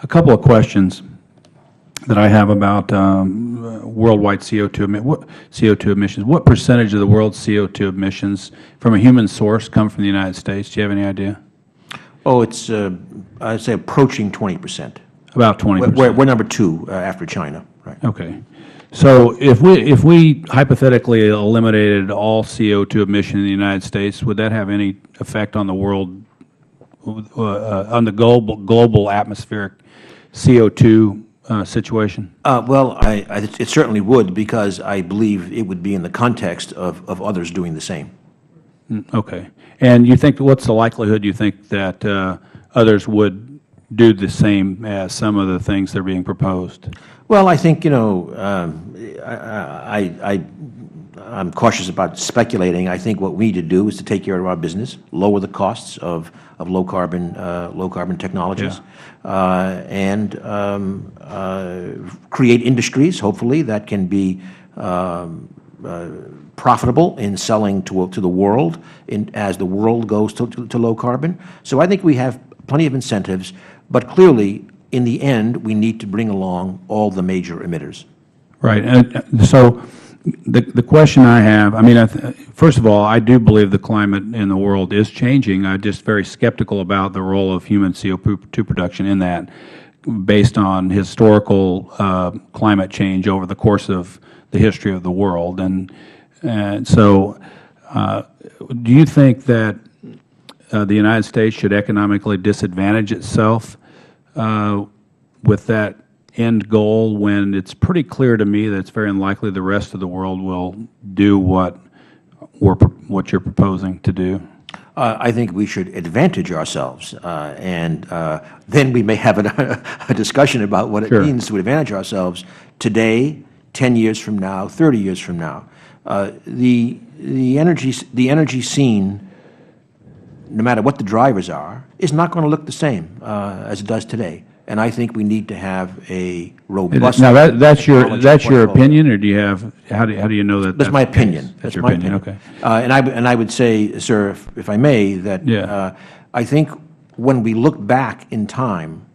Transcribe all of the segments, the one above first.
A couple of questions that I have about worldwide CO2 emissions. What percentage of the world's CO2 emissions from a human source come from the United States? Do you have any idea? Oh, it's, I'd say approaching 20%. About 20%. We're number 2 after China. Right. Okay. So if we hypothetically eliminated all CO2 emission in the United States, would that have any effect on the world, on the global atmospheric CO2 situation? Well, it certainly would, because I believe it would be in the context of others doing the same. Okay. And you think, what's the likelihood you think that others would do the same as some of the things that are being proposed? Well, I think, I'm cautious about speculating. I think what we need to do is to take care of our business, lower the costs of low carbon technologies, and create industries, hopefully, that can be profitable in selling to the world as the world goes to low carbon. So I think we have plenty of incentives, but clearly, in the end, we need to bring along all the major emitters. Right. And so the question I have, I mean, first of all, I do believe the climate in the world is changing. I'm just very skeptical about the role of human CO2 production in that, based on historical climate change over the course of the history of the world. And so do you think that the United States should economically disadvantage itself with that end goal, when it's pretty clear to me that it's very unlikely the rest of the world will do what you're proposing to do? I think we should advantage ourselves, and then we may have a discussion about what it means to advantage ourselves today, 10 years from now, 30 years from now. The energy scene, no matter what the drivers are, is not going to look the same as it does today. And I think we need to have a robust. Now that's your opinion, or do you have, how do you know that? That's my opinion. That's your opinion. Okay. And I would say, sir, if I may, that I think when we look back in time,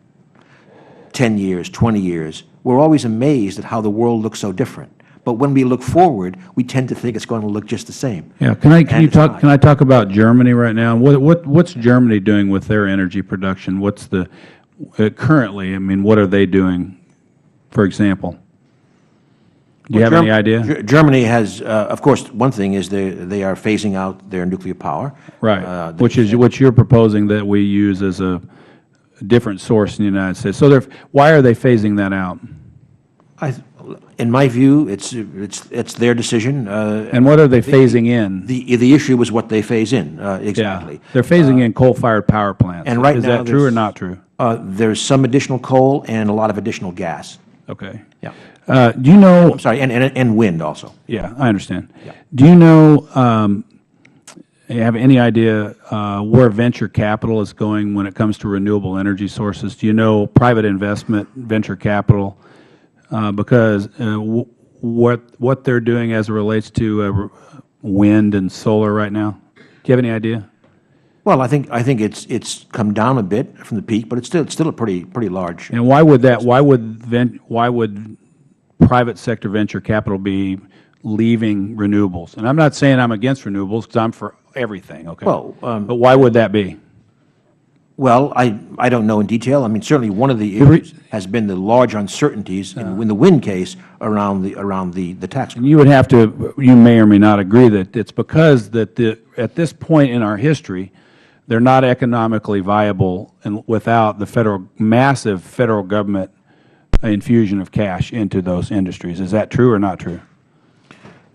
10 years, 20 years, we're always amazed at how the world looks so different. But when we look forward, we tend to think it's going to look just the same. Yeah. Can I talk about Germany right now? What's Germany doing with their energy production? What's the currently, I mean, what are they doing, for example? Do you have any idea? Germany has, of course, one thing is they are phasing out their nuclear power. Right, which is what you're proposing that we use as a different source in the United States. So why are they phasing that out? In my view, it's their decision. And what are they phasing in? The issue is what they phase in, exactly. Yeah, they're phasing in coal-fired power plants. And right is now, that true or not true? There's some additional coal and a lot of additional gas. Okay. Yeah. Do you know? I'm sorry, and wind also. Yeah, I understand. Yeah. Do you know? You have any idea where venture capital is going when it comes to renewable energy sources? Do you know private investment, venture capital? Because what they're doing as it relates to wind and solar right now. Do you have any idea? Well, I think it's come down a bit from the peak, but it's still a pretty large. And why would that? Why would private sector venture capital be leaving renewables? And I'm not saying I'm against renewables, because I'm for everything. Okay. Well, but why would that be? Well, I don't know in detail. I mean, certainly one of the issues has been the large uncertainties in the wind case around the tax credit. You would have to, you may or may not agree that it's because that at this point in our history, they're not economically viable and without the massive federal government infusion of cash into those industries. Is that true or not true?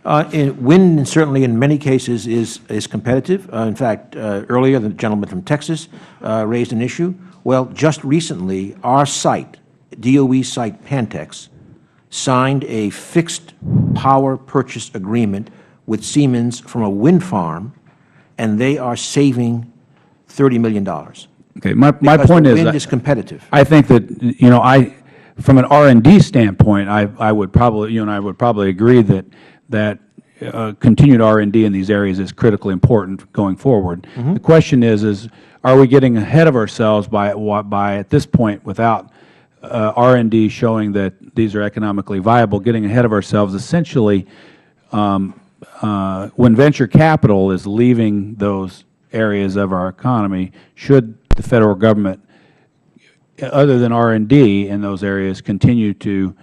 Wind, certainly in many cases, is competitive. In fact, earlier the gentleman from Texas raised an issue. Well, just recently, our site, DOE site Pantex, signed a fixed power purchase agreement with Siemens from a wind farm, and they are saving $30 million. Okay, my point is, wind is competitive. I think that from an R&D standpoint, I would probably you and I would probably agree that continued R&D in these areas is critically important going forward. The question is are we getting ahead of ourselves by at this point, without R&D showing that these are economically viable, getting ahead of ourselves. Essentially, when venture capital is leaving those areas of our economy, should the Federal Government, other than R&D in those areas, continue to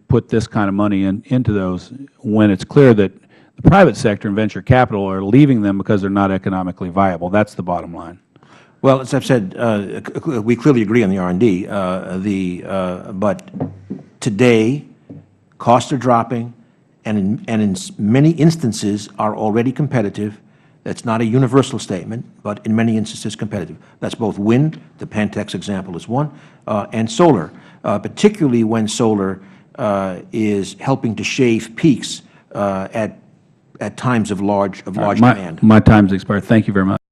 put this kind of money into those when it's clear that the private sector and venture capital are leaving them because they're not economically viable? That's the bottom line. Well, as I've said, we clearly agree on the R&D. But today, costs are dropping, and in many instances are already competitive. That's not a universal statement, but in many instances competitive. That's both wind, the Pantex example is one, and solar, particularly when solar is helping to shave peaks at times of large demand. My time's expired. Thank you very much.